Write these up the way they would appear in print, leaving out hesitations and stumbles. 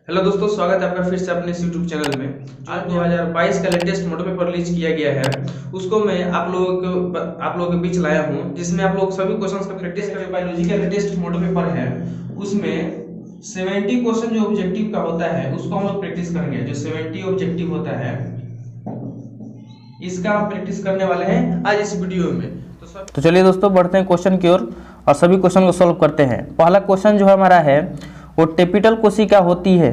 Hello दोस्तों, स्वागत है आपका फिर से अपने इस यूट्यूब चैनल में। आज 2022 का लेटेस्ट मॉडल पेपर रिलीज किया गया है, उसको मैं आप लोगों के बीच लाया हूं, जिसमें आप लोग सभी क्वेश्चंस का प्रैक्टिस करें। बायोलॉजी का लेटेस्ट मॉडल पेपर है, उसमें 70 क्वेश्चन जो ऑब्जेक्टिव का होता है उसको हम लोग प्रैक्टिस करेंगे। जो 70 ऑब्जेक्टिव होता है इसका हम प्रैक्टिस करने वाले हैं आज इस वीडियो में। तो चलिए दोस्तों, बढ़ते हैं क्वेश्चन की ओर और सभी क्वेश्चन को सॉल्व करते हैं। पहला क्वेश्चन जो हमारा है वो टेपिटल कोशिका होती है।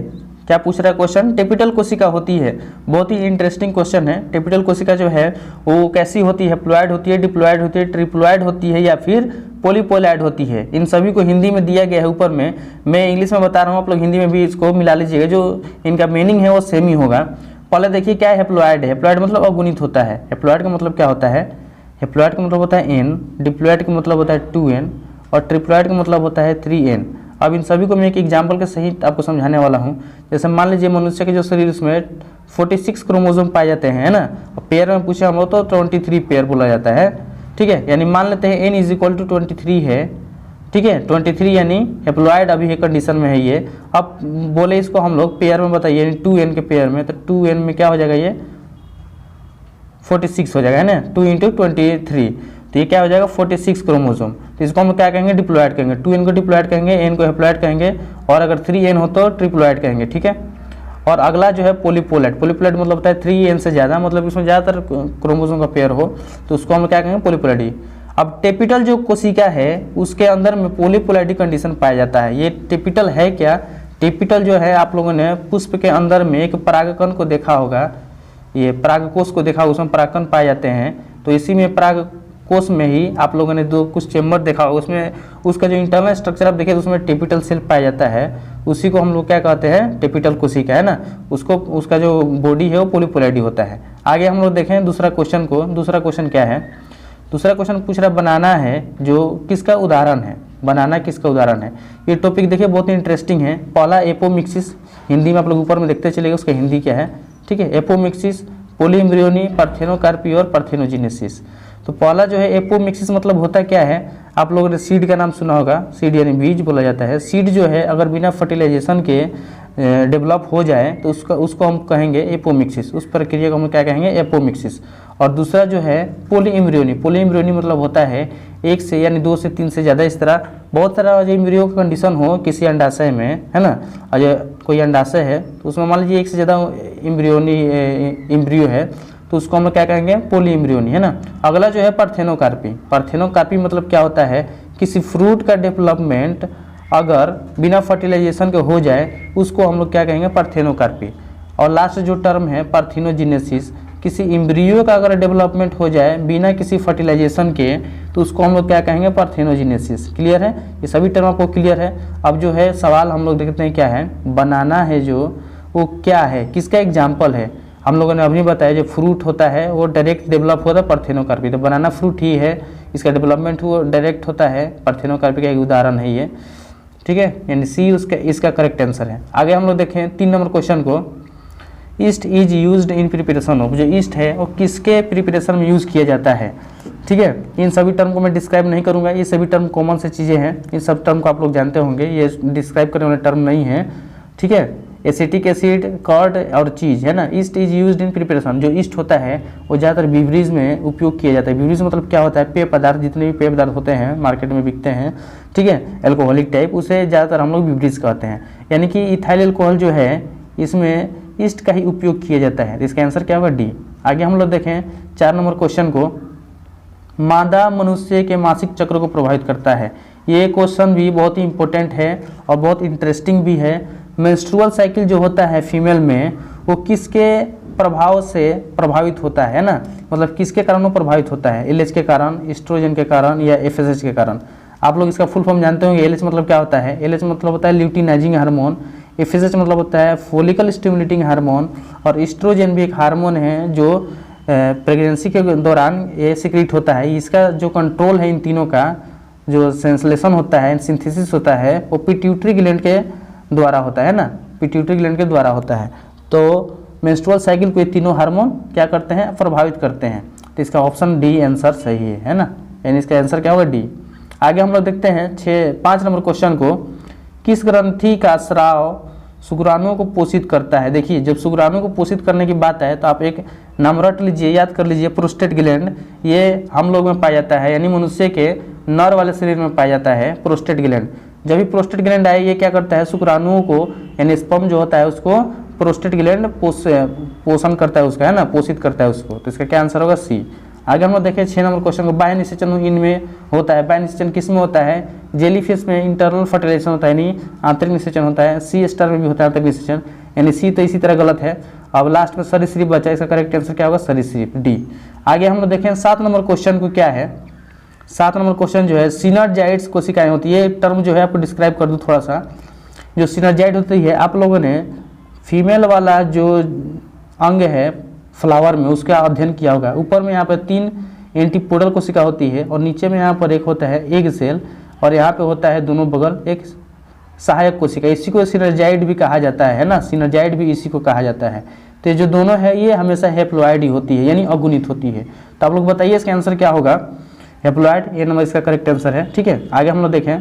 क्या पूछ रहा है क्वेश्चन? टेपिटल कोशिका होती है। बहुत ही इंटरेस्टिंग क्वेश्चन है। टेपिटल कोशिका जो है वो कैसी होती है? प्लॉयड होती है, डिप्लॉयड होती है, ट्रिप्लॉयड होती है या फिर पॉलीपोलॉयड होती है? इन सभी को हिंदी में दिया गया है ऊपर में। मैं इंग्लिश में बता रहा हूँ, आप लोग हिंदी में भी इसको मिला लीजिएगा, जो इनका मीनिंग है वो सेम ही होगा। पहले देखिए क्या है हेप्लॉयड है। हेप्लॉयड मतलब अगुणित होता है। हेप्लॉयड का मतलब क्या होता है? हेप्लॉयड का मतलब होता है n, डिप्लॉयड का मतलब होता है 2n और ट्रिप्लॉयड का मतलब होता है 3n। अब इन सभी को मैं एक एग्जांपल के सहित आपको समझाने वाला हूं। जैसे मान लीजिए मनुष्य के जो शरीर उसमें 46 क्रोमोसोम पाए जाते हैं, है ना। पेयर में पूछे हम लोग तो 23 पेयर बोला जाता है, ठीक है। यानी मान लेते हैं n = 23 है, ठीक है। 23 यानी हेप्लॉयड अभी कंडीशन में है ये। अब बोले इसको हम लोग पेयर में बताइए, यानी 2n के पेयर में, तो 2n में क्या हो जाएगा? ये 46 हो जाएगा, है ना। 2 × 23, तो ये क्या हो जाएगा? 46 क्रोमोसोम। तो इसको हम क्या कहेंगे? डिप्लॉयड कहेंगे। 2n को डिप्लॉयड कहेंगे, n को हेप्लॉयड कहेंगे और अगर 3n हो तो ट्रिप्लॉयड कहेंगे, ठीक है। और अगला जो है पॉलीपोलॉयड। पॉलीपोलॉयड मतलब होता है 3n से ज़्यादा, मतलब इसमें ज़्यादातर क्रोमोसोम का पेयर हो तो उसको हम क्या कहेंगे? पॉलीपोलॉयड। अब टेपिटल जो कोशिका है उसके अंदर में पॉलीपोलॉयड कंडीशन पाया जाता है। ये टेपिटल है क्या? टेपिटल जो है, आप लोगों ने पुष्प के अंदर में एक परागकण को देखा होगा, ये परागकोश को देखा, उसमें परागकण पाए जाते हैं। तो इसी में परागकोश में ही आप लोगों ने दो कुछ चेम्बर देखा होगा, उसमें उसका जो इंटरनल स्ट्रक्चर आप देखिए तो उसमें टेपिटल सेल पाया जाता है। उसी को हम लोग क्या कहते हैं? टेपिटल कोशिका, है ना। उसको उसका जो बॉडी है वो पॉलीपोलॉयड होता है। आगे हम लोग देखें दूसरा क्वेश्चन को। दूसरा क्वेश्चन क्या है? दूसरा क्वेश्चन पूछ रहा है बनाना है, जो किसका उदाहरण है? बनाना किसका उदाहरण है? ये टॉपिक देखिए बहुत ही इंटरेस्टिंग है। पहला एपोमिक्सिस, हिंदी में आप लोग ऊपर में देखते चलेगा उसका हिंदी क्या है, ठीक है। एपोमिक्सिस, पॉलीएम्ब्रियोनी, पार्थेनोकार्पी और पार्थेनोजेनेसिस। तो पहला जो है एपोमिक्सिस मतलब होता क्या है? आप लोगों ने सीड का नाम सुना होगा। सीड यानी बीज बोला जाता है। सीड जो है अगर बिना फर्टिलाइजेशन के डेवलप हो जाए तो उसको हम कहेंगे एपोमिक्सिस। उस प्रक्रिया को हम क्या कहेंगे? एपोमिक्सिस। और दूसरा जो है पॉलीएम्ब्रियोनी। पॉलीएम्ब्रियोनी मतलब होता है एक से यानी 2 से 3 से ज़्यादा, इस तरह बहुत सारा जो एम्ब्रियो का कंडीशन हो किसी अंडाशय में, है ना। और जो कोई अंडाशय है तो उसमें मान लीजिए एक से ज़्यादा एम्ब्रियो है तो उसको हम क्या कहेंगे? पॉलीएम्ब्रियोनी, है ना। अगला जो है पार्थेनोकार्पी। पार्थेनोकार्पी मतलब क्या होता है? किसी फ्रूट का डेवलपमेंट अगर बिना फर्टिलाइजेशन के हो जाए उसको हम लोग क्या कहेंगे? पार्थेनोकार्पी। और लास्ट जो टर्म है पार्थेनोजेनेसिस, किसी एम्ब्रियो का अगर डेवलपमेंट हो जाए बिना किसी फर्टिलाइजेशन के तो उसको हम लोग क्या कहेंगे? पार्थेनोजेनेसिस। क्लियर है? ये सभी टर्म आपको क्लियर है। अब जो है सवाल हम लोग देखते हैं क्या है। बनाना है जो वो क्या है, किसका एग्जाम्पल है? हम लोगों ने अभी बताया जो फ्रूट होता है वो डायरेक्ट डेवलप होता है पार्थेनोकार्पी। तो बनाना फ्रूट ही है, इसका डेवलपमेंट वो डायरेक्ट होता है, पार्थेनोकार्पी का एक उदाहरण है ये, ठीक है। यानी सी इसका करेक्ट आंसर है। आगे हम लोग देखें 3 नंबर क्वेश्चन को। East is used in preparation of. जो ईस्ट है वो किसके प्रिपरेशन में यूज़ किया जाता है, ठीक है। इन सभी टर्म को मैं डिस्क्राइब नहीं करूंगा, ये सभी टर्म कॉमन से चीज़ें हैं। इन सब टर्म को आप लोग जानते होंगे, ये डिस्क्राइब करने वाले टर्म नहीं है, ठीक है। एसिटिक एसिड, कर्ड और चीज़, है ना। East is used in preparation. जो ईस्ट होता है वो ज़्यादातर बिवरेज में उपयोग किया जाता है। बिवरेज मतलब क्या होता है? पेय पदार्थ, जितने भी पेय पदार्थ होते हैं मार्केट में बिकते हैं, ठीक है, एल्कोहलिक टाइप, उसे ज़्यादातर हम लोग बिवरेज कहते हैं। यानी कि इथाइल एल्कोहल जो है इसमें ईस्ट का ही उपयोग किया जाता है। इसका आंसर क्या होगा? डी। आगे हम लोग देखें 4 नंबर क्वेश्चन को। मादा मनुष्य के मासिक चक्र को प्रभावित करता है। ये क्वेश्चन भी बहुत ही इंपॉर्टेंट है और बहुत इंटरेस्टिंग भी है। मेंस्ट्रुअल साइकिल जो होता है फीमेल में वो किसके प्रभाव से प्रभावित होता है ना, मतलब किसके कारण वो प्रभावित होता है? एलएच के कारण, एस्ट्रोजन के कारण या एफएसएच के कारण? आप लोग इसका फुल फॉर्म जानते होंगे। एलएच मतलब क्या होता है? एलएच मतलब होता है ल्यूटिनाइजिंग हार्मोन, एफएसएच मतलब होता है फॉलिकल स्टिमुलेटिंग हार्मोन और एस्ट्रोजन भी एक हार्मोन है जो प्रेगनेंसी के दौरान ये सिक्रीट होता है। इसका जो कंट्रोल है इन तीनों का, जो सेंसलेशन होता है, सिंथेसिस होता है, वो पिट्यूटरी ग्लैंड के द्वारा होता है ना, पिट्यूटरी ग्लैंड के द्वारा होता है। तो मेंस्ट्रुअल साइकिल को ये तीनों हार्मोन क्या करते हैं? प्रभावित करते हैं। तो इसका ऑप्शन डी आंसर सही है ना। यानी इसका आंसर क्या होगा? डी। आगे हम लोग देखते हैं 5 नंबर क्वेश्चन को। किस ग्रंथि का स्राव शुक्राणुओं को पोषित करता है। देखिए जब शुक्राणुओं को पोषित करने की बात है तो आप एक नाम रट लीजिए, याद कर लीजिए, प्रोस्टेट ग्लैंड। ये हम लोग में पाया जाता है, यानी मनुष्य के नर वाले शरीर में पाया जाता है प्रोस्टेट ग्लैंड। जब भी प्रोस्टेट ग्लैंड आए, ये क्या करता है, शुक्राणुओं को यानी स्पर्म जो होता है उसको प्रोस्टेट ग्लैंड पोषण करता है उसका, है ना, पोषित करता है उसको। तो इसका क्या आंसर होगा, सी। आगे हम लोग देखें 6 नंबर क्वेश्चन को। बाह्य निषेचन इनमें होता है। बाह्य निषेचन किस में होता है, जेलीफिश में इंटरनल फर्टिलाइजेशन होता है, यानी आंतरिक निषेचन होता है। सी स्टार में भी होता है आंतरिक निषेचन, यानी सी तो इसी तरह गलत है। अब लास्ट में सरीसृप बचा, इसका करेक्ट आंसर क्या होगा, सरीसृप, डी। आगे हम लोग देखें 7 नंबर क्वेश्चन को क्या है। 7 नंबर क्वेश्चन जो है, सिनर्जाइड्स कोशिकाएं होती है। ये टर्म जो है आपको डिस्क्राइब कर दूं थोड़ा सा। जो सिनर्जाइड होती है, आप लोगों ने फीमेल वाला जो अंग है फ्लावर में उसका अध्ययन किया होगा। ऊपर में यहाँ पर 3 एंटीपोडल कोशिका होती है और नीचे में यहाँ पर एक होता है एग सेल और यहाँ पे होता है दोनों बगल एक सहायक कोशिका। इसी को सिनर्जाइड भी कहा जाता है ना, सिनर्जाइड भी इसी को कहा जाता है। तो ये जो दोनों है ये हमेशा हैप्लॉइड ही होती है, यानी अगुणित होती है। तो आप लोग बताइए इसका आंसर क्या होगा, हैप्लॉइड, ये नंबर इसका करेक्ट आंसर है। ठीक है, आगे हम लोग देखें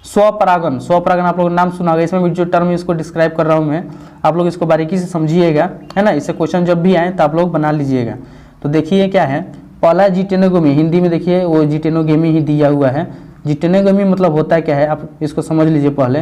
स्वपरागन। स्वपरागन आप लोगों ने नाम सुना होगा, इसमें भी जो टर्म इसको डिस्क्राइब कर रहा हूँ मैं, आप लोग इसको बारीकी से समझिएगा, है ना। इससे क्वेश्चन जब भी आए तो आप लोग बना लीजिएगा। तो देखिए क्या है, पहला जिटेनोगोमी, हिंदी में देखिए वो जिटेनोगेमी ही दिया हुआ है। जिटेनोगोमी मतलब होता है क्या है, आप इसको समझ लीजिए पहले।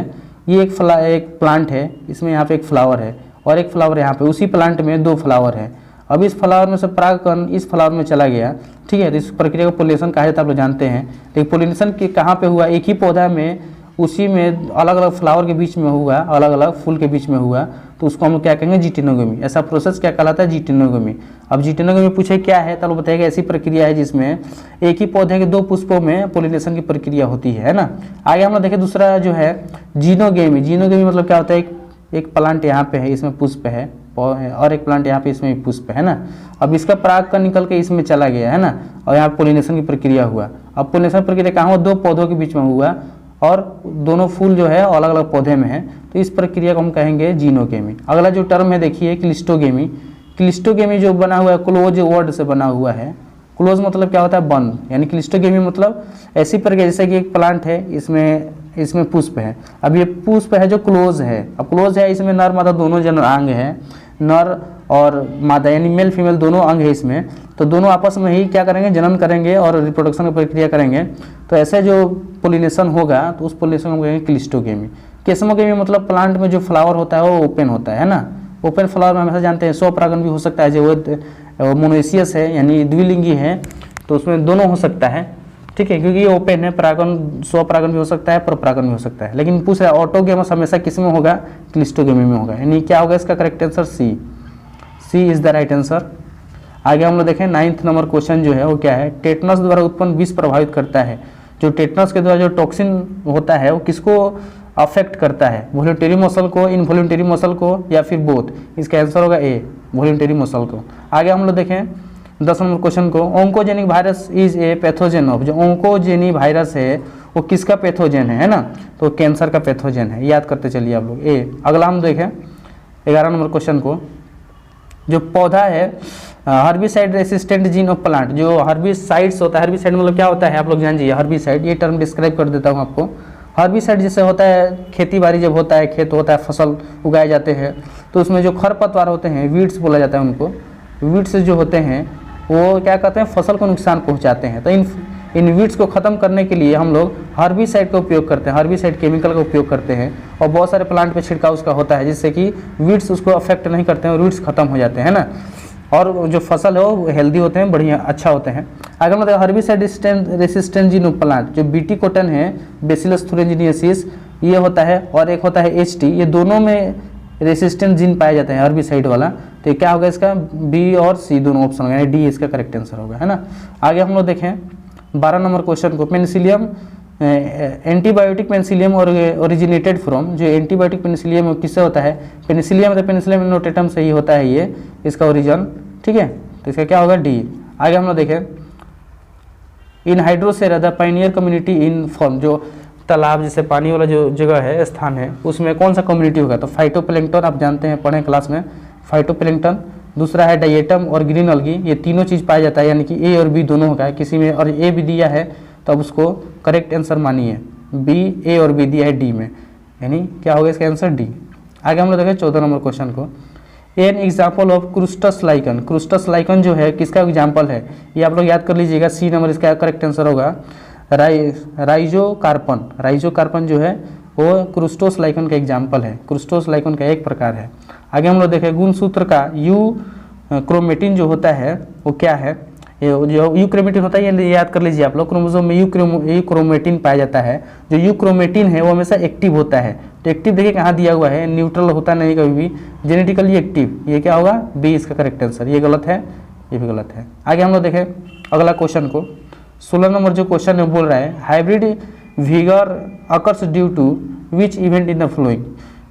ये एक प्लांट है, इसमें यहाँ पे एक फ्लावर है और एक फ्लावर यहाँ पे, उसी प्लांट में 2 फ्लावर है। अब इस फ्लावर में से परागकण इस फ्लावर में चला गया, ठीक है। तो इस प्रक्रिया को पोलिनेशन कहा जाता है, आप लोग जानते हैं। लेकिन पोलिनेशन के कहाँ पे हुआ, एक ही पौधा में, उसी में अलग अलग फ्लावर के बीच में हुआ, अलग अलग फूल के बीच में हुआ, तो उसको हम लोग क्या कहेंगे, जिटेनोगोमी। ऐसा प्रोसेस क्या कहलाता है, जिटेनोगोमी। अब जिटेनोगोमी पूछे क्या है, तो बताएगा ऐसी प्रक्रिया है जिसमें एक ही पौधे के 2 पुष्पों में पोलिनेशन की प्रक्रिया होती है ना। आगे हम लोग देखें दूसरा जो है जीनोगेमी। जीनोगेमी मतलब क्या होता है, एक प्लांट यहाँ पे है, इसमें पुष्प है, और एक प्लांट यहाँ पे, इसमें भी पुष्प है ना। अब इसका परागकण निकल के इसमें चला गया, है ना, और यहाँ पोलिनेशन की प्रक्रिया हुआ। अब पोलिनेशन प्रक्रिया कहाँ हुआ, 2 पौधों के बीच में हुआ और दोनों फूल जो है अलग अलग पौधे में है, तो इस प्रक्रिया को हम कहेंगे जीनोगेमी। अगला जो टर्म है देखिए क्लिस्टोगेमी। क्लिस्टोगेमी जो बना हुआ है क्लोज वर्ड से बना हुआ है। क्लोज मतलब क्या होता है, बंद, यानी क्लिस्टोगेमी मतलब ऐसी प्रक्रिया जैसे कि एक प्लांट है, इसमें पुष्प है। अब ये पुष्प है जो क्लोज है, अब क्लोज है, इसमें नर मादा दोनों जन अंग है, नर और मादा यानी मेल फीमेल दोनों अंग है इसमें। तो दोनों आपस में ही क्या करेंगे, जनन करेंगे और रिप्रोडक्शन की प्रक्रिया करेंगे। तो ऐसे जो पोलिनेशन होगा तो उस पोलिनेशन को कहेंगे क्लिस्टोगेमी। केस्मोगेमी मतलब प्लांट में जो फ्लावर होता है वो ओपन होता है ना। ओपन फ्लावर में हमेशा जानते हैं स्वपरागन भी हो सकता है, जो मोनोइसियस है यानी द्विलिंगी है, तो उसमें दोनों हो सकता है, ठीक है, क्योंकि ये ओपन है। परागन स्वपरागन भी हो सकता है, परपरागन भी हो सकता है। लेकिन पूछ रहा है ऑटोगेमस हमेशा किस में होगा, क्लिस्टोगेमी में होगा, यानी क्या होगा इसका correct answer, C. C is the right answer. आगे हम लोग देखें 9th नंबर क्वेश्चन जो है वो क्या है, टेटनस द्वारा उत्पन्न विष प्रभावित करता है। जो टेटनस के द्वारा जो टॉक्सिन होता है वो किसको अफेक्ट करता है, वॉलंटरी मसल को, इनवॉलंटरी मसल को, या फिर बोथ। इसका आंसर होगा ए, वॉलंटरी मसल को। आगे हम लोग देखें 10 नंबर क्वेश्चन को, oncogenic virus is a pathogen of. जो ओंकोजेनिक वायरस है वो किसका पैथोजेन है ना, तो कैंसर का पैथोजेन है, याद करते चलिए आप लोग, ए। अगला हम देखें 11 नंबर क्वेश्चन को, जो पौधा है herbicide resistant gene of plant. जो हर्बिसाइड्स होता है, हर्बिसाइड मतलब क्या होता है आप लोग जान जाइए, हर्बिसाइड, ये टर्म डिस्क्राइब कर देता हूँ आपको। हर्बिसाइड जैसे होता है खेती बाड़ी जब होता है, खेत होता है, फसल उगाए जाते हैं, तो उसमें जो खरपतवार होते हैं, वीड्स बोला जाता है उनको, वीड्स जो होते हैं वो क्या कहते हैं, फसल को नुकसान पहुँचाते हैं। तो इन वीड्स को ख़त्म करने के लिए हम लोग हर्बिसाइड का उपयोग करते हैं, हर्बिसाइड केमिकल का उपयोग करते हैं, और बहुत सारे प्लांट पे छिड़काव उसका होता है जिससे कि वीड्स उसको अफेक्ट नहीं करते हैं और वीड्स खत्म हो जाते हैं ना, और जो फसल है वो हेल्दी होते हैं, बढ़िया अच्छा होते हैं। अगर मतलब herbicide resistant gene of plant, जो बीटी कॉटन है, बेसिलस थुरिंजिनियसिस, ये होता है, और एक होता है HT, ये दोनों में रेसिस्टेंट जीन पाए जाते हैं हर्बिसाइड वाला। तो क्या होगा इसका, बी और सी दोनों ऑप्शन होगा, यानी डी इसका करेक्ट आंसर होगा, है ना। आगे हम लोग देखें 12 नंबर क्वेश्चन को, पेनिसिलियम एंटीबायोटिक पेनिसिलियम और ओरिजिनेटेड फ्रॉम। जो एंटीबायोटिक पेनिसिलियम किससे होता है, पेनिसिलियम तो पेनिसिलियम नोटेटम से ही होता है ये, इसका ओरिजिन, ठीक है। तो इसका क्या होगा, डी। आगे हम लोग देखें in hydrosere the pioneer community in form. जो तालाब जैसे पानी वाला जो जगह है, स्थान है, उसमें कौन सा कम्युनिटी होगा, तो फाइटोप्लैंक्टन, आप जानते हैं पढ़े क्लास में, फाइटोप्लैंक्टन। दूसरा है डायेटम और ग्रीन अलगी, ये तीनों चीज़ पाया जाता है, यानी कि ए और बी दोनों होगा, किसी में और ए भी दिया है तो अब उसको करेक्ट आंसर मानिए, बी, ए और बी दिया है डी में। यानी क्या होगा इसका आंसर डी। आगे हम लोग देखें 14 नंबर क्वेश्चन को। An example of crustose lichen. Crustose lichen जो है किसका एग्जाम्पल है, ये आप लोग याद कर लीजिएगा। सी नंबर इसका करेक्ट आंसर होगा राइजोकार्पन। राइजोकार्पन जो है वो क्रूस्टोस लाइकन का एग्जाम्पल है, क्रूस्टोस लाइकन का एक प्रकार है। आगे हम लोग देखें गुणसूत्र का यू क्रोमेटिन जो होता है वो क्या है, ये जो यू क्रोमेटिन होता है ये याद कर लीजिए आप लोग। क्रोमोसोम में यू क्रोमेटिन पाया जाता है। जो यू क्रोमेटिन है वो हमेशा एक्टिव होता है। तो एक्टिव देखिए कहाँ दिया हुआ है, न्यूट्रल होता नहीं कभी भी, जेनेटिकली एक्टिव। ये क्या होगा, बी इसका करेक्ट आंसर। ये गलत है, ये भी गलत है। आगे हम लोग देखें अगला क्वेश्चन को। 16 नंबर जो क्वेश्चन में बोल रहा है hybrid vigour occurs due to which event in the following.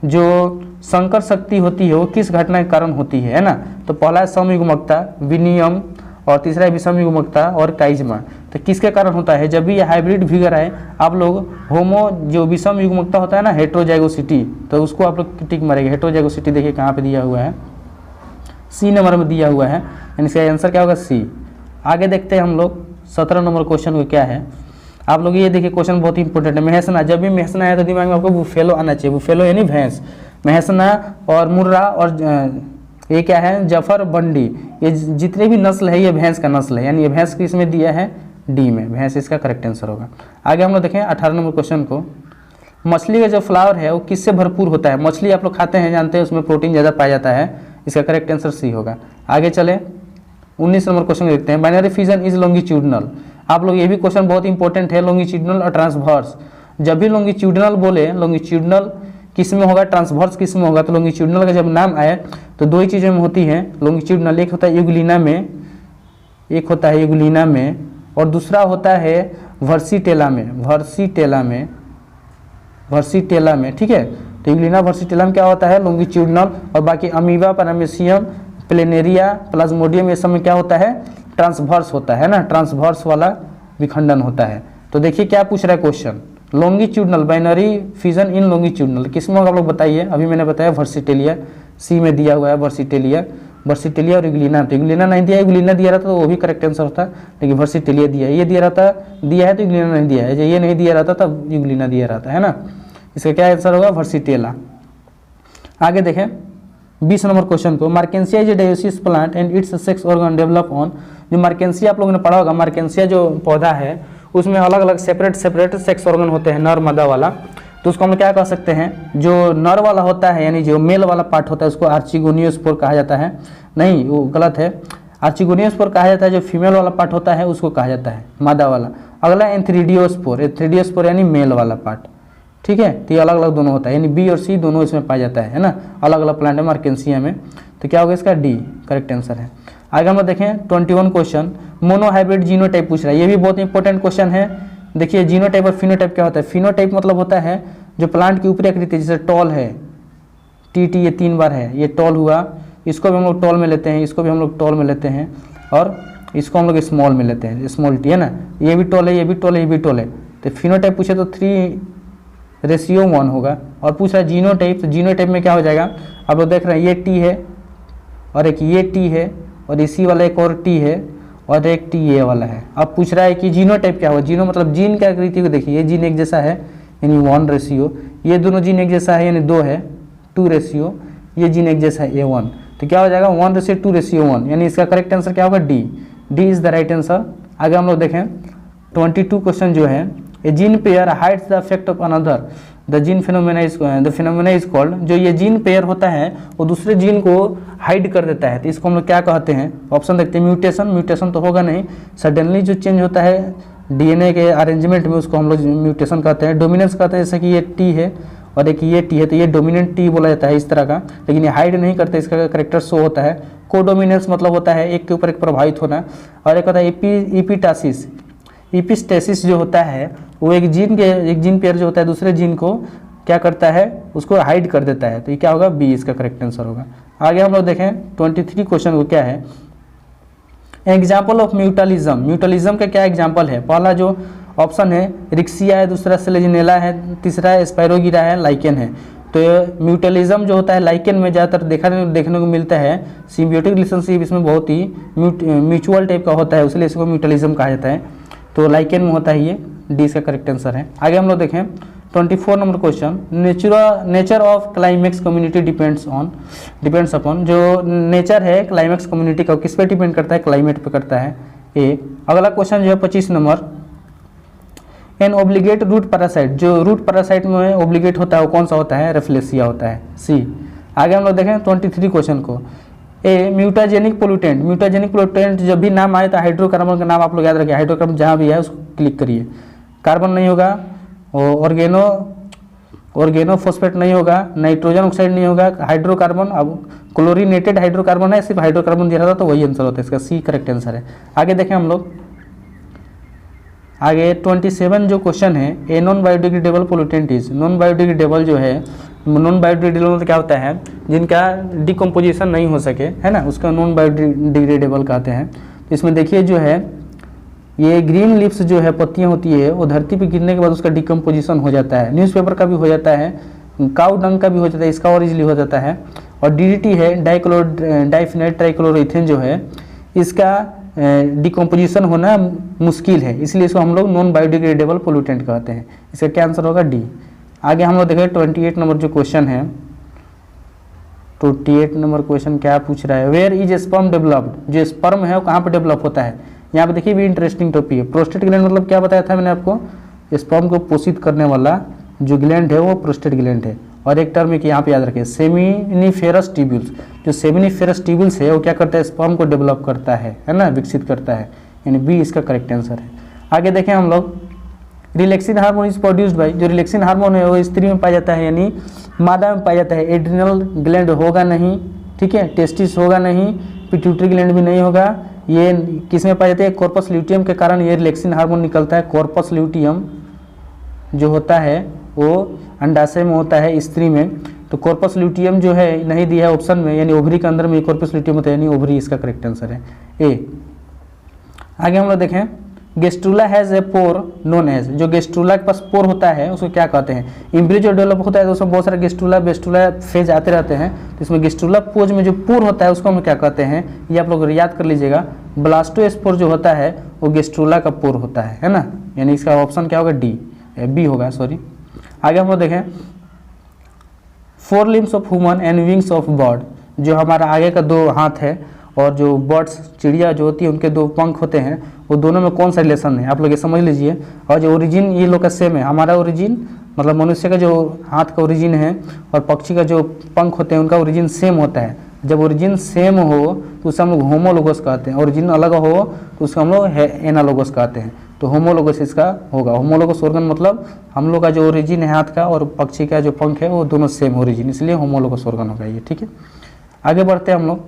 जो संकर शक्ति होती है वो किस घटना के कारण होती है ना। तो पहला है समयुग्मकता, विनियम, और तीसरा है विषमयुग्मकता और काइजमा। तो किसके कारण होता है, जब भी ये हाइब्रिड विगर आए आप लोग होमो जो विषम युग्मकता होता है ना, हेट्रोजाइगोसिटी, तो उसको आप लोग टिक मारेंगे। हेट्रोजाइगोसिटी देखिए कहाँ पे दिया हुआ है, सी नंबर में दिया हुआ है, यानी इसका आंसर क्या होगा सी। आगे देखते हैं हम लोग 17 नंबर क्वेश्चन को क्या है। आप लोग ये देखिए क्वेश्चन बहुत ही इंपॉर्टेंट है। महेसना, जब भी महेसना आया तो दिमाग में आपको बुफेलो आना चाहिए। बुफेलो यानी भैंस, महेसना और मुर्रा और ये क्या है जफर बंडी, ये जितने भी नस्ल है ये भैंस का नस्ल है, यानी ये भैंस किस में दिया है, डी में, भैंस इसका करेक्ट आंसर होगा। आगे हम लोग देखें 18 नंबर क्वेश्चन को। मछली का जो फ्लावर है वो किससे भरपूर होता है। मछली आप लोग खाते हैं, जानते हैं, उसमें प्रोटीन ज़्यादा पाया जाता है। इसका करेक्ट आंसर सी होगा। आगे चले 19 नंबर क्वेश्चन देखते हैं। Binary fission is longitudinal. आप लोग ये भी क्वेश्चन बहुत इंपॉर्टेंट है, लॉन्गिट्यूडनल और ट्रांसवर्स। जब भी लॉन्गिट्यूडनल बोले, लॉन्गिट्यूडनल किस में होगा, ट्रांसवर्स किस में होगा। तो लॉन्गिट्यूडनल का जब नाम आए तो दो ही चीज़ों में होती है लॉन्गिट्यूडनल। एक होता है यूग्लिना में, एक होता है यूग्लिना में, और दूसरा होता है वर्सीटेला में, वर्सीटेला में, वर्सीटेला में, ठीक है। तो यूग्लिना वर्सीटेला में क्या होता है, लॉन्गिट्यूडनल। और बाकी अमीबा, पैरामीशियम, प्लेनेरिया, प्लाज्मोडियम, ये सब में क्या होता है, ट्रांसवर्स होता है ना, ट्रांसवर्स वाला विखंडन होता है। तो देखिए क्या पूछ रहा है क्वेश्चन, लॉन्गिट्यूडनल बाइनरी फिजन इन लॉन्गिट्यूडनल किस में होगा आप लोग बताइए। अभी मैंने बताया वर्सीटेलिया, सी में दिया हुआ है वर्सीटेलिया, वर्सीटेलिया और यूग्लिना। तो यूग्लिना नहीं दिया, यूग्लिना दिया रहता तो वो भी करेक्ट आंसर होता, लेकिन वर्सीटेलिया दिया है। ये दिया रहता, दिया है तो यूग्लिना नहीं दिया है, ये नहीं दिया रहता तब यूग्लिना दिया रहता है ना। इसका क्या आंसर होगा, वर्सीटेला। आगे देखें 20 नंबर क्वेश्चन को। मार्केंसिया is a डायोसिस plant and it's sex organ develop on. जो मार्केंसिया आप लोगों ने पढ़ा होगा, मार्केंसिया जो पौधा है उसमें अलग अलग सेपरेट सेक्स ऑर्गन होते हैं, नर मादा वाला। तो उसको हम क्या कह सकते हैं, जो नर वाला होता है यानी जो मेल वाला पार्ट होता है उसको आर्चिगोनियोस्पोर कहा जाता है। नहीं, वो गलत है, आर्चिगोनियोस्पोर कहा जाता है। जो फीमेल वाला पार्ट होता है उसको कहा जाता है मादा वाला। अगला एंथ्रीडियोस्पोर, एंथ्रीडियोस्पोर यानी मेल वाला पार्ट, ठीक है। तो ये अलग अलग दोनों होता है, यानी बी और सी दोनों इसमें पाया जाता है ना, अलग अलग प्लांट है मार्केंसिया में। तो क्या होगा इसका डी करेक्ट आंसर है। आगे हम लोग देखें 21 क्वेश्चन, मोनोहाइब्रिड जीनोटाइप पूछ रहा है। ये भी बहुत इंपॉर्टेंट क्वेश्चन है। देखिए जीनोटाइप और फिनोटाइप क्या होता है। फिनोटाइप मतलब होता है जो प्लांट की ऊपरी आकृति, जैसे टॉल है, टी ये 3 बार है, ये टॉल हुआ, इसको भी हम लोग टॉल में लेते हैं, इसको भी हम लोग टॉल में लेते हैं, और इसको हम लोग स्मॉल में लेते हैं, स्मॉल टी है ना। ये भी टॉल है, ये भी टॉल है, ये भी टॉल है। तो फिनोटाइप पूछे तो 3:1 होगा। और पूछ रहा है जीनोटाइप, तो जीनोटाइप में क्या हो जाएगा, आप लोग देख रहे हैं ये टी है और एक ये टी है और इसी वाला एक और टी है और एक टी ये वाला है। अब पूछ रहा है कि जीनोटाइप क्या होगा। जीनो मतलब जीन की आकृति को देखिए, ये जीन एक जैसा है यानी 1:, ये दोनों जीन एक जैसा है यानी 2 है 2:, ये जीन एक जैसा है A1। तो क्या हो जाएगा 1:2:1, यानी इसका करेक्ट आंसर क्या होगा D, D is the right answer. आगे हम लोग देखें 22 क्वेश्चन जो है, a gene pair hides the effect of another, the gene phenomena is called. जो ये जीन पेयर होता है वो दूसरे जीन को हाइड कर देता है, तो इसको हम लोग क्या कहते हैं। ऑप्शन देखते हैं, म्यूटेशन, म्यूटेशन तो होगा नहीं, सडनली जो चेंज होता है डीएनए के अरेंजमेंट में उसको हम लोग म्यूटेशन कहते हैं। डोमिनेंस कहते हैं, जैसे कि ये टी है और एक ये टी है, तो ये डोमिनेंट टी बोला जाता है इस तरह का, लेकिन ये हाइड नहीं करते, इसका करेक्टर शो होता है। कोडोमिनेंस मतलब होता है एक के ऊपर एक प्रभावित होना, और एक होता है एपिटासिस, एपिस्टेसिस जो होता है वो एक जीन पेयर जो होता है दूसरे जीन को क्या करता है, उसको हाइड कर देता है। तो ये क्या होगा, बी इसका करेक्ट आंसर होगा। आगे हम लोग देखें 23 क्वेश्चन को क्या है, एग्जाम्पल ऑफ म्यूटलिज्म। म्यूटलिज्म का क्या एग्जाम्पल है। पहला जो ऑप्शन है रिक्सिया है, दूसरा सेलेजिनेला है, तीसरा है स्पायरोगिरा है, लाइकेन है। तो म्यूटलिज्म जो होता है लाइकेन में ज़्यादातर देखने को मिलता है। सिम्बियोटिक रिलेशनशिप इसमें बहुत ही म्यूचुअल टाइप का होता है, इसलिए इसको म्यूटलिज्म कहा जाता है। तो लाइकेन में होता है ये, डी इसका करेक्ट आंसर है। आगे हम लोग देखें 24 number question, nature of climax community depends upon, जो नेचर है क्लाइमेक्स कम्युनिटी का किस पे डिपेंड करता है, क्लाइमेट पे करता है। ए। अगला क्वेश्चन जो है 25 number, an obligate root parasite, जो रूट पैरासाइट में ओब्लिगेट होता है वो कौन सा होता है, रेफ्लेसिया होता है। सी। आगे हम लोग देखें 23 क्वेश्चन को। ए म्यूटाजेनिक पोल्यूटेंट जब भी नाम आए तो हाइड्रोकार्बन का नाम आप लोग याद रखिए, हाइड्रोकार्बन जहाँ भी है उसको क्लिक करिए। कार्बन नहीं होगा, ऑर्गेनोफॉस्फेट नहीं होगा, नाइट्रोजन ऑक्साइड नहीं होगा, हाइड्रोकार्बन, अब क्लोरीनेटेड हाइड्रोकार्बन है, सिर्फ हाइड्रोकार्बन दे रहा था तो वही आंसर होता है इसका, सी करेक्ट आंसर है। आगे देखें हम लोग, आगे 27 जो क्वेश्चन है, a non biodegradable pollutant is, non biodegradable जो है, नॉन बायोडिग्रेडेबल मतलब क्या होता है, जिनका डिकम्पोजिशन नहीं हो सके, है ना, उसका नॉन बायोडिग्रेडेबल कहते हैं। तो इसमें देखिए जो है ये ग्रीन लीव्स जो है, पत्तियां होती है, वो धरती पे गिरने के बाद उसका डिकम्पोजिशन हो जाता है, न्यूज़पेपर का भी हो जाता है, काउ डंग का भी हो जाता है, इसका और इजीली हो जाता है। और डीडीटी है, डाइफिनाइल ट्राइक्लोरोइथेन जो है, इसका डिकम्पोजिशन होना मुश्किल है, इसलिए इसको हम लोग नॉन बायोडिग्रेडेबल पोल्यूटेंट कहते हैं। इसका क्या आंसर होगा, डी। आगे हम लोग देखें 28 नंबर जो क्वेश्चन है, 28 नंबर क्वेश्चन क्या पूछ रहा है, वेयर इज स्पर्म डेवलप्ड, जो स्पर्म है वो कहाँ पर डेवलप होता है। यहाँ पे देखिए भी इंटरेस्टिंग टॉपिक है। प्रोस्टेट ग्लैंड मतलब क्या बताया था मैंने आपको, स्पर्म को पोषित करने वाला जो ग्लैंड है वो प्रोस्टेट ग्लैंड है। और एक टर्म है कि यहाँ पे याद रखिए, सेमिनिफेरस ट्यूब्यूल्स, जो सेमिनिफेरस ट्यूब्यूल्स है वो क्या करता है, स्पर्म को डेवलप करता है ना, विकसित करता है, यानी बी इसका करेक्ट आंसर है। आगे देखें हम लोग, relaxin hormone is produced by, जो रिलैक्सिन हार्मोन है वो स्त्री में पाया जाता है, यानी मादा में पाया जाता है। एड्रिनल ग्लैंड होगा नहीं, ठीक है, टेस्टिस होगा नहीं, पिट्यूटरी ग्लैंड भी नहीं होगा। ये किस में पाया जाता है, कॉर्पस ल्यूटियम के कारण ये रिलैक्सिन हार्मोन निकलता है। कॉर्पस ल्यूटियम जो होता है वो अंडाशय में होता है स्त्री में, तो कॉर्पस ल्यूटियम जो है नहीं दिया है ऑप्शन में, यानी ओवरी के अंदर में कॉर्पस ल्यूटियम होता है, यानी ओवरी इसका करेक्ट आंसर है, ए। आगे हम लोग देखें, gastrula has a pore known as, जो गेस्ट्रुला के पास पोर होता है उसको क्या कहते हैं। इम्ब्रियो जो डेवलप होता है तो उसमें बहुत सारे गेस्ट्रुला बेस्ट्रुला फेज आते रहते हैं, तो इसमें गेस्ट्रुला पोज में जो पोर होता है उसको हम क्या कहते हैं, ये आप लोग याद कर लीजिएगा। ब्लास्टोस्पोर जो होता है वो गेस्ट्रुला का पोर होता है ना, यानी इसका ऑप्शन क्या होगा, डी, बी होगा, सॉरी। आगे हम लोग देखें, 4 limbs of human and wings of bird, जो हमारा आगे का 2 हाथ है और जो बर्ड्स चिड़िया जो होती है उनके 2 पंख होते हैं, वो दोनों में कौन सा रिलेशन है आप लोग ये समझ लीजिए। और जो ओरिजिन ये लोग का सेम है, हमारा ओरिजिन मतलब मनुष्य का जो हाथ का ओरिजिन है और पक्षी का जो पंख होते हैं उनका ओरिजिन सेम होता है। जब ओरिजिन सेम हो तो उसे हम लोग होमोलोगस कहते हैं, ओरिजिन अलग हो तो उसको हम लोग एनालोगस कहते हैं। तो होमोलोगस इसका होगा। होमोलोगस ऑर्गन मतलब हम लोग का जो ओरिजिन है हाथ का और पक्षी का जो पंख है वो दोनों सेम ओरिजिन, इसलिए होमोलोगस ऑर्गन होगा ये, ठीक है। आगे बढ़ते हैं हम लोग,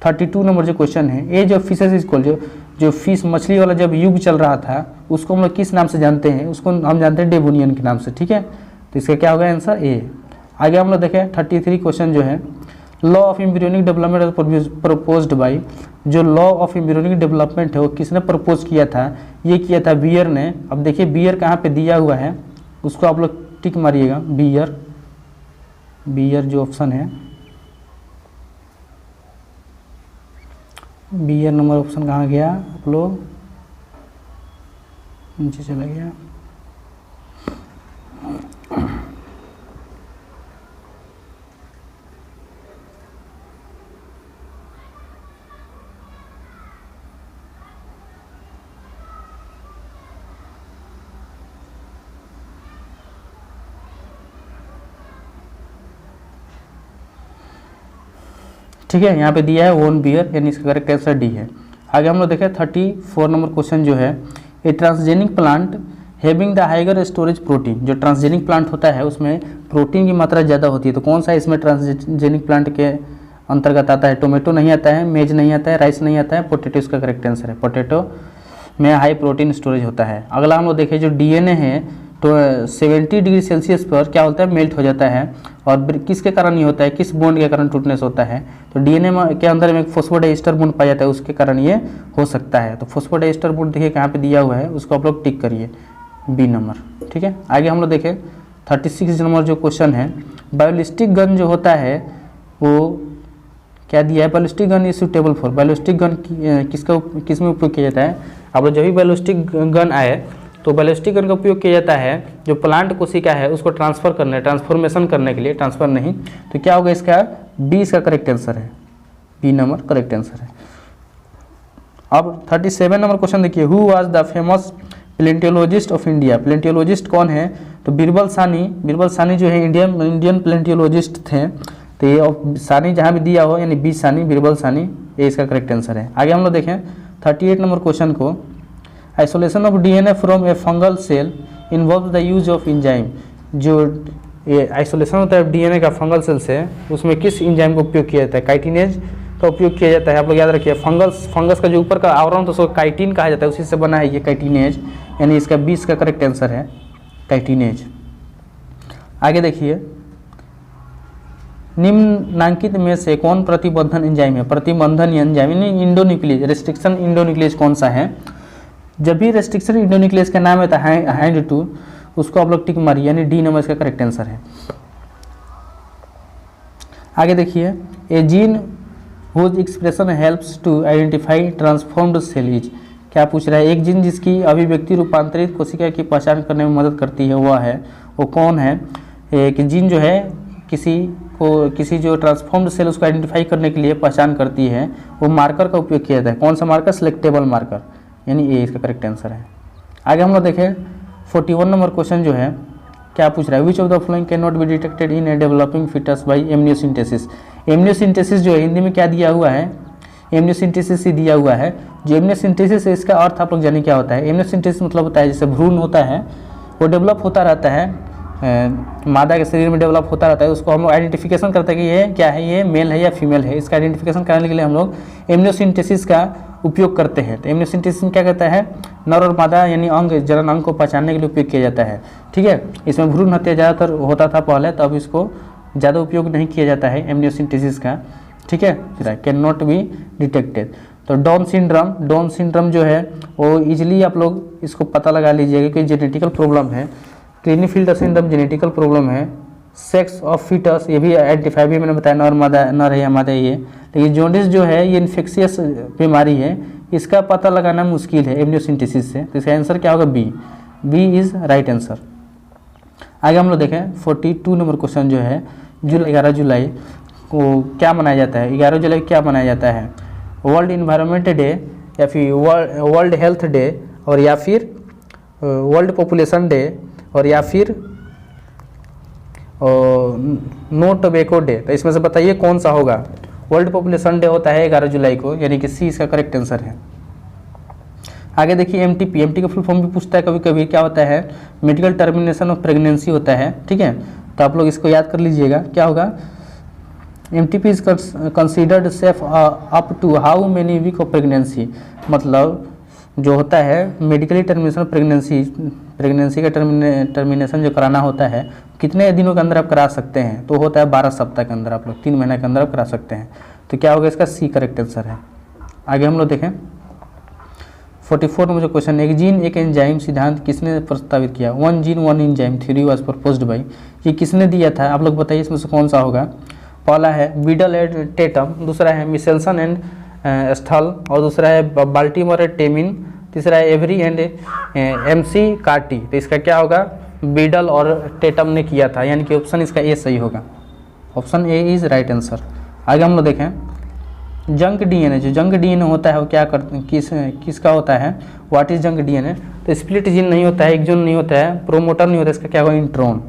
32 नंबर जो क्वेश्चन है, ये जो फिशेज इज कॉल्ड, जो फिश मछली वाला जब युग चल रहा था उसको हम लोग किस नाम से जानते हैं, उसको हम जानते हैं डेवोनियन के नाम से, ठीक है। तो इसका क्या होगा आंसर, ए। आगे हम लोग देखें 33 क्वेश्चन जो है, law of embryonic development proposed by, जो लॉ ऑफ एम्ब्रियोनिक डेवलपमेंट है वो किसने प्रपोज किया था, ये किया था बियर ने। अब देखिए बियर कहाँ पे दिया हुआ है उसको आप लोग टिक मारिएगा, बियर जो ऑप्शन है, बियर नंबर ऑप्शन कहाँ गया, आप लोग नीचे चला गया। ठीक है, यहाँ पे दिया है वोन बियर, यानी इसका करेक्ट आंसर डी है। आगे हम लोग देखें 34 नंबर क्वेश्चन जो है, a transgenic plant having the higher storage protein, जो ट्रांसजेनिक प्लांट होता है उसमें प्रोटीन की मात्रा ज़्यादा होती है, तो कौन सा इसमें ट्रांसजेनिक प्लांट के अंतर्गत आता है। टोमेटो नहीं आता है, मेज नहीं आता है, राइस नहीं आता है, पोटैटो इसका करेक्ट आंसर है। पोटैटो में हाई प्रोटीन स्टोरेज होता है। अगला हम लोग देखें जो डीएनए है तो 70 डिग्री सेल्सियस पर क्या होता है, मेल्ट हो जाता है। और किसके कारण ये होता है, किस बॉन्ड के कारण टूटनेस होता है, तो डीएनए के अंदर में एक फॉस्फोडाइस्टर बॉन्ड पाया जाता है, उसके कारण ये हो सकता है। तो फॉस्फोडाइस्टर बॉन्ड देखिए कहाँ पे दिया हुआ है, उसको आप लोग टिक करिए, बी नंबर, ठीक है। आगे हम लोग देखें 36 नंबर जो क्वेश्चन है, बायोलिस्टिक गन जो होता है वो क्या दिया है, biolistic gun is suitable for, biolistic gun किस में उपयोग किया जाता है। आप लोग जब भी बायोलिस्टिक गन आए तो वेलोसिटी गन का उपयोग किया जाता है जो प्लांट कोशिका है उसको ट्रांसफर करने, ट्रांसफॉर्मेशन करने के लिए, ट्रांसफर नहीं, तो क्या होगा इसका बी इसका करेक्ट आंसर है, बी नंबर करेक्ट आंसर है। अब 37 नंबर क्वेश्चन देखिए, who was the famous palaeontologist of India. Palaeontologist कौन है, तो बीरबल सानी। बीरबल सानी जो है इंडियन प्लेंटियोलॉजिस्ट थे। तो ये सानी जहाँ भी दिया हो यानी बी सानी, बीरबल सानी, ये इसका करेक्ट आंसर है। आगे हम लोग देखें 38 नंबर क्वेश्चन को, isolation of DNA from a fungal cell involve the use of enzyme. जो ये आइसोलेशन होता है डीएनए का फंगल सेल से, उसमें किस इंजाइम का उपयोग किया जाता है, काइटिनेज का उपयोग किया जाता है। आप लोग याद रखिए, फंगस का जो ऊपर का आवरण तो उसको काइटिन कहा जाता है, उसी से बना है ये काइटिनेज, यानी इसका 20 का करेक्ट आंसर है काइटिनेज। आगे देखिए, निम्नांकित में से कौन प्रतिबंधन एंजाइम है। प्रतिबंधन एंजाइम यानी इंडोन्यूक्लियस, रेस्ट्रिक्शन इंडोन्यूक्लियस कौन सा है। जब भी रेस्ट्रिक्शन इंडोन्यूक्लियस का नाम है हैंड टू, उसको आप लोग टिक मारिए, यानी डी नंबर इसका करेक्ट आंसर है। आगे देखिए, ए gene whose expression helps to identify transformed cell is। क्या पूछ रहा है, एक जीन जिसकी अभिव्यक्ति रूपांतरित कोशिका की पहचान करने में मदद करती है वह है, वो कौन है। एक जीन जो है किसी जो ट्रांसफॉर्म्ड सेल उसको आइडेंटिफाई करने के लिए पहचान करती है, वो मार्कर का उपयोग किया जाता है। कौन सा मार्कर, सिलेक्टेबल मार्कर, यानी ए इसका करेक्ट आंसर है। आगे हम लोग देखें 41 नंबर क्वेश्चन जो है, क्या पूछ रहा है, which of the following can not be detected in a developing foetus by amniocentesis. Amniocentesis जो है हिंदी में क्या दिया हुआ है, एमनियोसिंथेसिस ही दिया हुआ है। जो एमनियोसिंथेसिस है इसका अर्थ आप लोग जाने क्या होता है। एमनियोसिंथेसिस मतलब होता है जैसे भ्रूण होता है वो डेवलप होता रहता है, मादा के शरीर में डेवलप होता रहता है, उसको हम लोग आइडेंटिफिकेशन करते हैं कि ये क्या है, ये मेल है या फीमेल है। इसका आइडेंटिफिकेशन कराने के लिए हम लोग एमनियोसिंथेसिस का उपयोग करते हैं। तो एमनियोसिंथेसिस में क्या कहता है, नर और मादा यानी अंग, जनन अंग को पहचानने के लिए उपयोग किया जाता है। ठीक है, इसमें भ्रूण हत्या ज़्यादातर होता था पहले, तो अब इसको ज़्यादा उपयोग नहीं किया जाता है एमनियोसिंथेसिस का। ठीक है, कैन नॉट बी डिटेक्टेड। तो डाउन सिंड्रोम जो है वो इजीली आप लोग इसको पता लगा लीजिएगा कि जेनेटिकल प्रॉब्लम है। क्लिनेफील्ड सिंड्रोम जेनेटिकल प्रॉब्लम है। सेक्स ऑफ फीटस, ये भी आइडेंटिफाई भी मैंने बताया, नर है या मादा है ये। लेकिन जॉन्डिस जो है ये इन्फेक्शियस बीमारी है, इसका पता लगाना मुश्किल है एमनियोसिंथेसिस से। तो इसका आंसर क्या होगा, बी इज़ राइट आंसर। आगे हम लोग देखें 42 नंबर क्वेश्चन जो है, 11 जुलाई को क्या मनाया जाता है। 11 जुलाई क्या मनाया जाता है, वर्ल्ड इन्वायरमेंट डे या फिर वर्ल्ड हेल्थ डे, और या फिर वर्ल्ड पॉपुलेशन डे, और या फिर नो टोबैको डे। तो इसमें से बताइए कौन सा होगा। वर्ल्ड पॉपुलेशन डे होता है 11 जुलाई को, यानी कि सी इसका करेक्ट आंसर है। आगे देखिए एमटी का फुल फॉर्म भी पूछता है कभी कभी, क्या होता है, मेडिकल टर्मिनेशन ऑफ प्रेगनेंसी होता है। ठीक है, तो आप लोग इसको याद कर लीजिएगा, क्या होगा, MTP is considered safe up to how many week of pregnancy. मतलब जो होता है मेडिकली टर्मिनेशन ऑफ प्रेगनेंसी का टर्मिनेशन जो कराना होता है, कितने दिनों के अंदर आप करा सकते हैं, तो होता है 12 सप्ताह के अंदर, आप लोग 3 महीने के अंदर आप करा सकते हैं। तो क्या होगा, इसका सी करेक्ट आंसर है। आगे हम लोग देखें 44 नंबर जो क्वेश्चन, एक जीन एक एंजाइम सिद्धांत किसने प्रस्तावित किया। 1 gene 1 enzyme theory was proposed by, ये किसने दिया था, आप लोग बताइए इसमें से कौन सा होगा। पहला है बीडल एंड टेटम, दूसरा है मिशेल्सन एंड स्थल, और दूसरा है बाल्टीमोर एंड टेमिन, तीसरा है एवरी एंड एमसी कार्टी। तो इसका क्या होगा, बीडल और टेटम ने किया था, यानी कि ऑप्शन इसका ए सही होगा, option A is right answer. आगे हम लोग देखें जंक डीएनए, जो जंक डीएनए होता है वो क्या किसका होता है, व्हाट इज जंक डीएनए। तो स्प्लिट जीन नहीं होता है, एक जीन नहीं होता है, प्रोमोटर नहीं होता है, इसका क्या होगा, इंट्रॉन,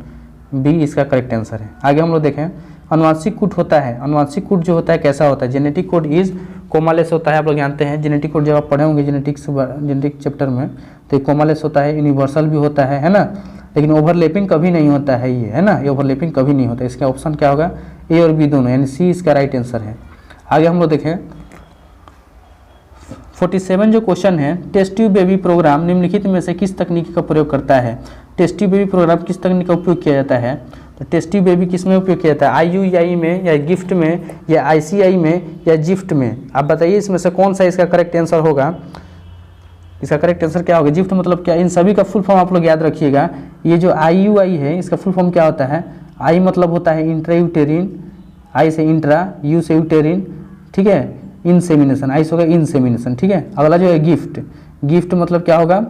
बी इसका करेक्ट आंसर है। आगे हम लोग देखें अनुवांशिक कोड होता है, अनुवांशिक कोड जो होता है कैसा होता है, जेनेटिक कोड इज कोमालेस होता है। आप लोग जानते हैं जेनेटिक कोड जब आप पढ़े होंगे जेनेटिक चैप्टर में, तो ये कोमालेस होता है, यूनिवर्सल भी होता है ना, लेकिन ओवरलैपिंग कभी नहीं होता है ये, है ना, ये ओवरलैपिंग कभी नहीं होता। इसका ऑप्शन क्या होगा, ए और बी दोनों, यानी सी इसका राइट आंसर है। आगे हम लोग देखें 47 जो क्वेश्चन है, टेस्ट ट्यूब बेबी प्रोग्राम निम्नलिखित में से किस तकनीक का प्रयोग करता है। टेस्ट ट्यूब बेबी प्रोग्राम किस तकनीक का उपयोग किया जाता है, तो टेस्ट ट्यूब बेबी किस में उपयोग किया जाता है, IUI में या गिफ्ट में या ICI में या जिफ्ट में। आप बताइए इसमें से कौन सा इसका करेक्ट आंसर होगा। इसका करेक्ट आंसर क्या होगा, जिफ्ट मतलब क्या, इन सभी का फुल फॉर्म आप लोग याद रखिएगा। ये जो IUI है इसका फुल फॉर्म क्या होता है, आई मतलब होता है इंट्रायूटेरिन, आई से इंट्रा, यू से यूटेरिन, ठीक है, इंसेमिनेशन, आई से होगा इंसेमिनेशन। ठीक है, अगला जो है गिफ्ट, गिफ्ट मतलब क्या होगा,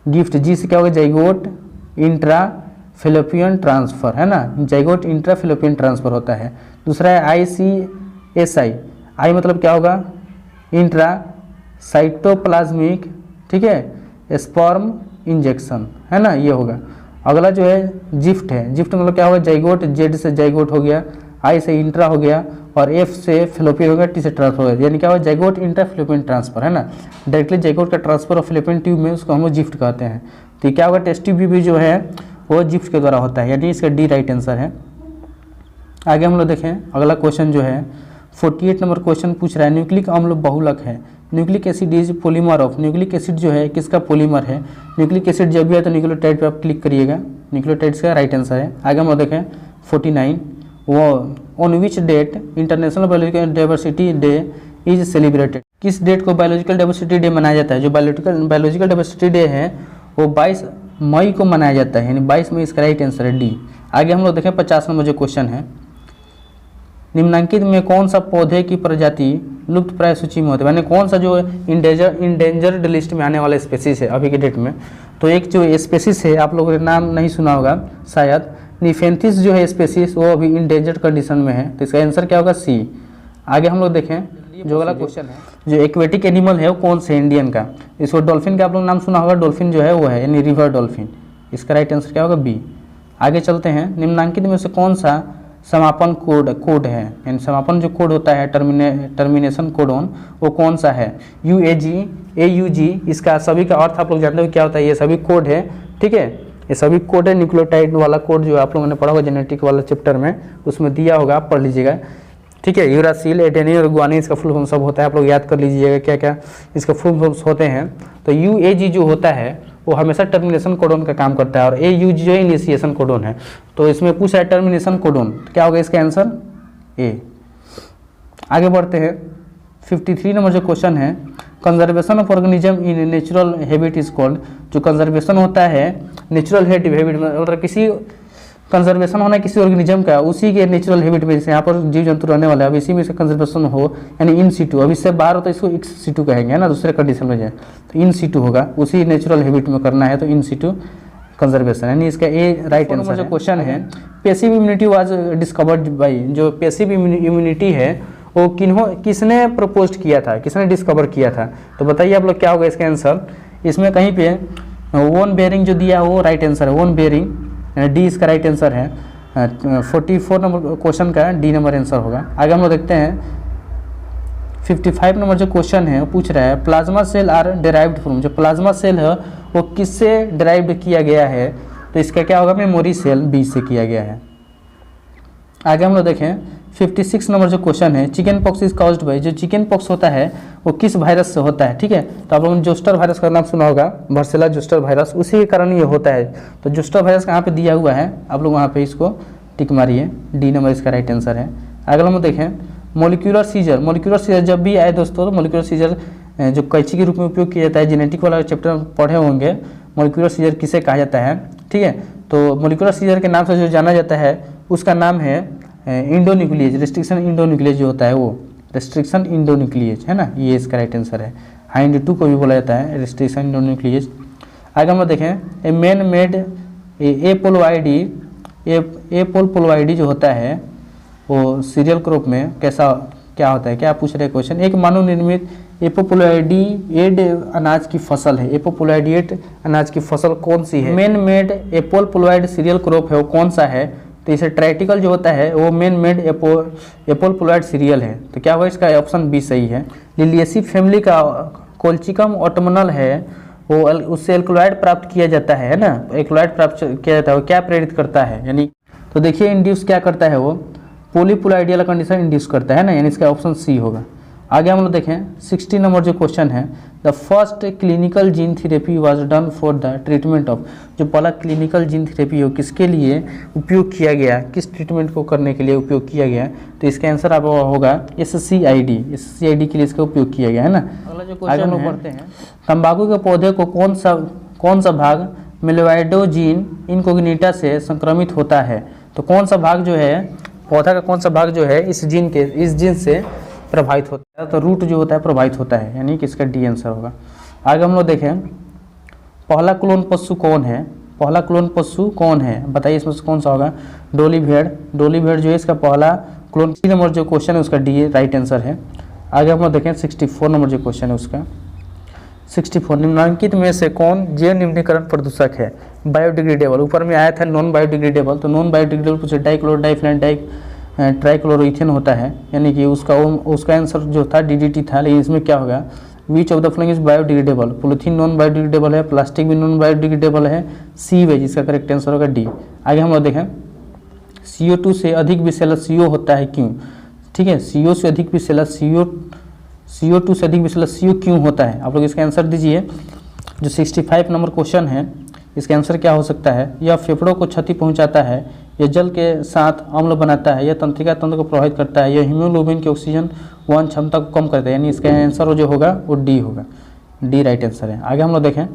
गिफ्ट, जी से क्या होगा जाइगोट इंट्रा फिलोपियन ट्रांसफर, है ना, जाइगोट इंट्रा फिलोपियन ट्रांसफर होता है। दूसरा है ICSI, आई मतलब क्या होगा इंट्रा साइटोप्लाज्मिक, ठीक है, स्पर्म इंजेक्शन, है ना, ये होगा। अगला जो है जिफ्ट है, जिफ्ट मतलब क्या होगा जाइगोट, जेड से जाइगोट हो गया, आई से इंट्रा हो गया और एफ से फिलोपियन हो गया, टी से ट्रांसफर हो गया, यानी क्या होगा जाइगोट इंट्रा फिलोपियन ट्रांसफर, है ना, डायरेक्टली जाइगोट का ट्रांसफर और फिलोपियन ट्यूब में उसको हम लोग जिफ्ट कहते हैं। तो ये क्या होगा टेस्ट ट्यूब भी जो है वो जिफ्ट के द्वारा होता है, यानी इसका डी राइट आंसर है। आगे हम लोग देखें अगला क्वेश्चन जो है 48 नंबर क्वेश्चन पूछ रहा है न्यूक्लिक अम्ल बहुलक है, nucleic acid is polymer of, nucleic acid जो है किसका पॉलीमर है, न्यूक्लिक एसिड जब भी है तो न्यूक्लियोटाइड पे आप क्लिक करिएगा, न्यूक्लियोटाइड्स का राइट आंसर है। आगे हम लोग देखें 49, वो on which date international biological diversity day is celebrated, किस डेट को बायोलॉजिकल डाइवर्सिटी डे मनाया जाता है। जो बायोलॉजिकल डाइवर्सिटी डे है वो 22 मई को मनाया जाता है, यानी 22 मई इसका राइट आंसर है डी। आगे हम लोग देखें 50 नंबर जो क्वेश्चन है, निम्नलिखित में कौन सा पौधे की प्रजाति लुप्त प्राय सूची में होता है, यानी कौन सा जो इंडेंजर्ड लिस्ट में आने वाला स्पेसीज है अभी के डेट में। तो एक जो स्पेसीज है आप लोगों ने नाम नहीं सुना होगा शायद, निफेंथिस जो है स्पेसीज वो अभी इंडेंजर्ड कंडीशन में है, तो इसका आंसर क्या होगा सी। आगे हम लोग देखें जो अगला क्वेश्चन है, जो एक्वेटिक एनिमल है वो कौन से इंडियन का, इसको डॉल्फिन का आप लोग नाम सुना होगा, डॉल्फिन जो है वो है यानी रिवर डॉल्फिन, इसका राइट आंसर क्या होगा बी। आगे चलते हैं, निम्नलिखित में से कौन सा समापन कोड है, यानी समापन जो कोड होता है टर्मिनेशन कोडोन वो कौन सा है, UAG AUG, इसका सभी का अर्थ आप लोग जानते हो क्या होता है, ये सभी कोड है, ठीक है, ये सभी कोड है, न्यूक्लियोटाइड वाला कोड जो आप लोगों ने पढ़ा होगा जेनेटिक वाला चैप्टर में, उसमें दिया होगा, आप पढ़ लीजिएगा, ठीक है। यूरासिल एडेनिन और गुआनिन इसका फुल फॉर्म सब होता है, आप लोग याद कर लीजिएगा क्या क्या इसका फुल फॉर्म्स होते हैं। तो UAG जो होता है वो हमेशा टर्मिनेशन कोडोन का काम करता है और AUG जो इनिशिएशन कोडोन है, तो इसमें पूछा है टर्मिनेशन कोडोन, क्या होगा इसका आंसर ए। आगे बढ़ते हैं 53 नंबर जो क्वेश्चन है, conservation of organism in natural habit is called, जो कंजर्वेशन होता है नेचुरल हैबिट मतलब किसी कंजर्वेशन होना है किसी ऑर्गेनिज्म का उसी के नेचुरल हैबिट में, जैसे यहाँ पर जीव जंतु रहने वाला है अब इसी में इसका कंजर्वेशन हो यानी इन सीटू, अब इससे बाहर हो तो इसको एक्स सीटू कहेंगे, है ना, दूसरे कंडीशन में जाए तो इन सीटू होगा, उसी नेचुरल हैबिट में करना है तो इन सीटू कंजर्वेशन, यानी इसका ए राइट आंसर। जो क्वेश्चन है passive immunity was discovered by, जो पैसिव इम्यूनिटी है वो किसने प्रपोज किया था, किसने डिस्कवर किया था, तो बताइए आप लोग क्या होगा इसका आंसर। इसमें कहीं पे वोन बेरिंग जो दिया वो राइट आंसर है, वोन बेरिंग, डी इसका राइट आंसर है। 44 नंबर क्वेश्चन का डी नंबर आंसर होगा। आगे हम लोग देखते हैं 55 नंबर जो क्वेश्चन है वो पूछ रहा है plasma cell are derived from, जो प्लाज्मा सेल है वो किससे डिराइव्ड किया गया है, तो इसका क्या होगा मेमोरी सेल बी से किया गया है। आगे हम लोग देखें 56 नंबर जो क्वेश्चन है, chicken pox is caused by, जो चिकन पॉक्स होता है वो किस वायरस से होता है, ठीक है, तो आप लोगों ने जोस्टर वायरस का नाम सुना होगा, वर्सेला जोस्टर वायरस, उसी के कारण ये होता है। तो जोस्टर वायरस कहाँ पे दिया हुआ है, आप लोग वहाँ पे इसको टिक मारिए, डी नंबर इसका राइट आंसर है। अगला हम देखें मोलिकुलर सीजर, मोलिकुलर सीजर जब भी आए दोस्तों तो मोलिकुलर सीजर जो कैंची के रूप में उपयोग किया जाता है, जेनेटिक वाला चैप्टर पढ़े होंगे, मोलिकुलर सीजर किसे कहा जाता है, ठीक है, तो मोलिकुलर सीजर के नाम से जो जाना जाता है उसका नाम है इंडोन्यूक्लियेज, रेस्ट्रिक्शन इंडोन्यूक्लियज जो होता है वो रेस्ट्रिक्शन इंडोन्यूक्लियज, है ना, ये इसका राइट आंसर है। HIND2 को भी बोला जाता है रेस्ट्रिक्शन इंडोन्यूक्लियज। आगे हम लोग देखें ए मैन मेड एपोलोइडी जो होता है वो सीरियल क्रॉप में कैसा क्या होता है, क्या पूछ रहे क्वेश्चन, एक मानव निर्मित एपोप्लोइडिएट अनाज की फसल है, एपोप्लोइडिएट अनाज की फसल कौन सी है, मैन मेड एपोप्लोइड सीरियल क्रॉप है वो कौन सा है, तो इसे ट्राइटिकल जो होता है वो मैन मेड एपोप्लोइड सीरियल है, तो क्या होगा इसका ऑप्शन बी सही है। लिलियेसी फैमिली का कोल्चिकम ऑटोमनल है वो उससे एल्कोलॉइड प्राप्त किया जाता है ना, एल्कोलॉइड प्राप्त किया जाता है वो क्या प्रेरित करता है, यानी तो देखिए इंड्यूस क्या करता है वो पॉलीपोलाइडियल कंडीशन इंड्यूस करता है ना, यानी इसका ऑप्शन सी होगा। आगे हम लोग देखें 60 नंबर जो क्वेश्चन है, the first clinical gene therapy was done for the treatment of, जो पहला क्लिनिकल जीन थेरेपी हो किसके लिए उपयोग किया गया, किस ट्रीटमेंट को करने के लिए उपयोग किया गया, तो इसका आंसर आप होगा SCID के लिए इसका उपयोग किया गया है ना। अगला जो क्वेश्चन हम पढ़ते हैं, तंबाकू के पौधे को कौन सा भाग मेलोइडोजीन इनकोग्निटा से संक्रमित होता है, तो कौन सा भाग जो है पौधा का कौन सा भाग जो है इस जीन से प्रभावित होता है, तो रूट जो होता है प्रभावित होता है, यानी कि इसका डी आंसर होगा। आगे हम लोग देखें पहला क्लोन पशु कौन है, पहला क्लोन पशु कौन है, बताइए इसमें से कौन सा होगा। डोली भेड़, डोली भेड़ जो है इसका पहला क्लोन। 3 नंबर जो क्वेश्चन है उसका डी राइट आंसर है। आगे हम लोग देखें 64 नंबर जो क्वेश्चन है उसका। 64 निम्नलिखित में से कौन जैव निम्नीकरण प्रदूषक है, बायोडिग्रेडेबल। ऊपर में आया था नॉन बायोडिग्रेडेबल, तो नॉन बायोडिग्रेडेबल पूछे डाइक्लोर डाइफिनाइल ट्राइक्लोरोइथेन होता है, यानी कि उसका आंसर जो था DDT था। लेकिन इसमें क्या होगा, विच of the following is biodegradable. Polythene non biodegradable है, प्लास्टिक भी नॉन बायोडिग्रेडेबल है, सी वेज इसका करेक्ट आंसर होगा डी। आगे हम लोग देखें CO2 से अधिक विषैला CO होता है क्यों, ठीक है। CO से अधिक विषैला CO2 से अधिक विषैला CO क्यों होता है, आप लोग इसका आंसर दीजिए। जो 65 नंबर क्वेश्चन है इसका आंसर क्या हो सकता है, यह फेफड़ों को क्षति पहुंचाता है, यह जल के साथ अम्ल बनाता है, यह तंत्रिका तंत्र को प्रभावित करता है, यह हीमोग्लोबिन की ऑक्सीजन वहन क्षमता को कम करता है, यानी इसका आंसर जो होगा वो डी होगा, डी राइट आंसर है। आगे हम लोग देखें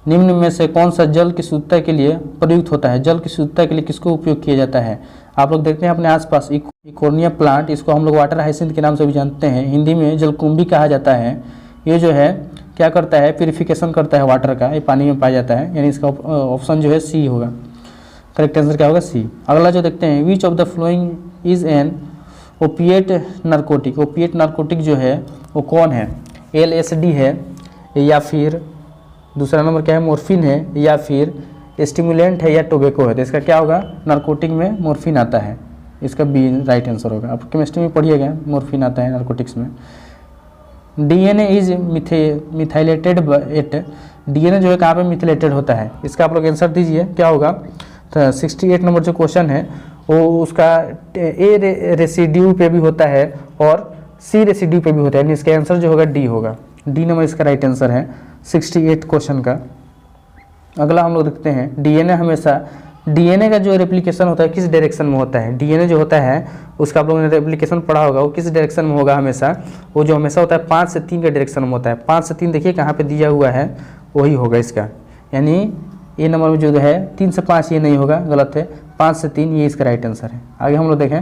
निम्न में से कौन सा जल की शुद्धता के लिए प्रयुक्त होता है, जल की शुद्धता के लिए किसको उपयोग किया जाता है। आप लोग देखते हैं अपने आसपास इकोर्निया प्लांट, इसको हम लोग वाटर हाइसिंथ के नाम से भी जानते हैं, हिंदी में जलकुंभी कहा जाता है। ये जो है क्या करता है, प्यूरिफिकेशन करता है वाटर का, ये पानी में पाया जाता है, यानी इसका ऑप्शन जो है सी होगा, करेक्ट आंसर क्या होगा सी। अगला जो देखते हैं विच of the following is an opiate narcotic. Opiate narcotic जो है वो कौन है, LSD है, या फिर दूसरा नंबर क्या है मोर्फिन है, या फिर स्टिमुलेंट है, या टोबैको है। तो इसका क्या होगा, नारकोटिक में मोर्फिन आता है, इसका बी राइट आंसर होगा। आप केमिस्ट्री में पढ़िएगा मोर्फिन आता है नारकोटिक्स में। DNA is methylated at, DNA जो है कहाँ पे मिथिलेटेड होता है, इसका आप लोग आंसर दीजिए क्या होगा। तो 68 नंबर जो क्वेश्चन है वो उसका A रेसिड्यू पे भी होता है और C रेसिड्यू पे भी होता है, यानी इसका आंसर जो होगा डी होगा, डी नंबर इसका राइट आंसर है 68 क्वेश्चन का। अगला हम लोग देखते हैं DNA हमेशा, DNA का जो रेप्लिकेशन होता है किस डायरेक्शन में होता है। DNA जो होता है उसका आप लोगों ने रेप्लिकेशन पढ़ा होगा, वो किस डायरेक्शन में होगा हमेशा, वो जो हमेशा होता है 5 से 3 के डायरेक्शन में होता है। 5 से 3 देखिए कहाँ पे दिया हुआ है वही होगा इसका, यानी ए नंबर में जो है 3 से 5 ये नहीं होगा, गलत है, 5 से 3 ये इसका राइट आंसर है। आगे हम लोग देखें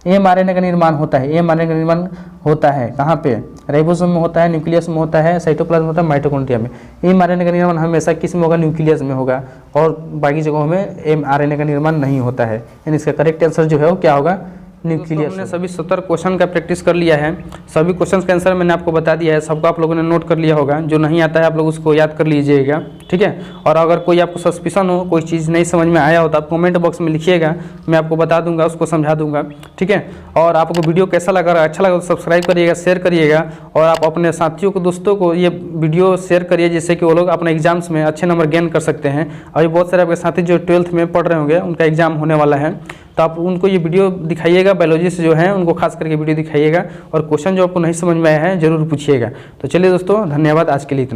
mRNA का निर्माण होता है, mRNA का निर्माण होता है कहाँ पे, राइबोसोम में होता है, न्यूक्लियस में होता है, साइटोप्लाज्म होता है, माइटोकॉन्ड्रिया में। mRNA का निर्माण हमेशा किस में होगा, न्यूक्लियस में होगा, और बाकी जगहों में mRNA का निर्माण नहीं होता है, यानी इसका करेक्ट आंसर जो है वो क्या होगा, न्यूक्लियस। हमने सभी 70 क्वेश्चन का प्रैक्टिस कर लिया है, सभी क्वेश्चन का आंसर मैंने आपको बता दिया है, सबको आप लोगों ने नोट कर लिया होगा। जो नहीं आता है आप लोग उसको याद कर लीजिएगा, ठीक है। और अगर कोई आपको सस्पिशन हो, कोई चीज़ नहीं समझ में आया हो तो आप कमेंट बॉक्स में लिखिएगा, मैं आपको बता दूंगा, उसको समझा दूंगा, ठीक है। और आपको वीडियो कैसा लगा, अच्छा लगा तो सब्सक्राइब करिएगा, शेयर करिएगा, और आप अपने साथियों को, दोस्तों को ये वीडियो शेयर करिए, जिससे कि वो लोग अपने एग्जाम्स में अच्छे नंबर गेन कर सकते हैं। अभी बहुत सारे आपके साथी जो 12th में पढ़ रहे होंगे उनका एग्जाम होने वाला है, तो आप उनको ये वीडियो दिखाइएगा, बायोलॉजी से जो है उनको खास करके वीडियो दिखाइएगा, और क्वेश्चन जो आपको नहीं समझ में आया है जरूर पूछिएगा। तो चलिए दोस्तों, धन्यवाद, आज के लिए इतना।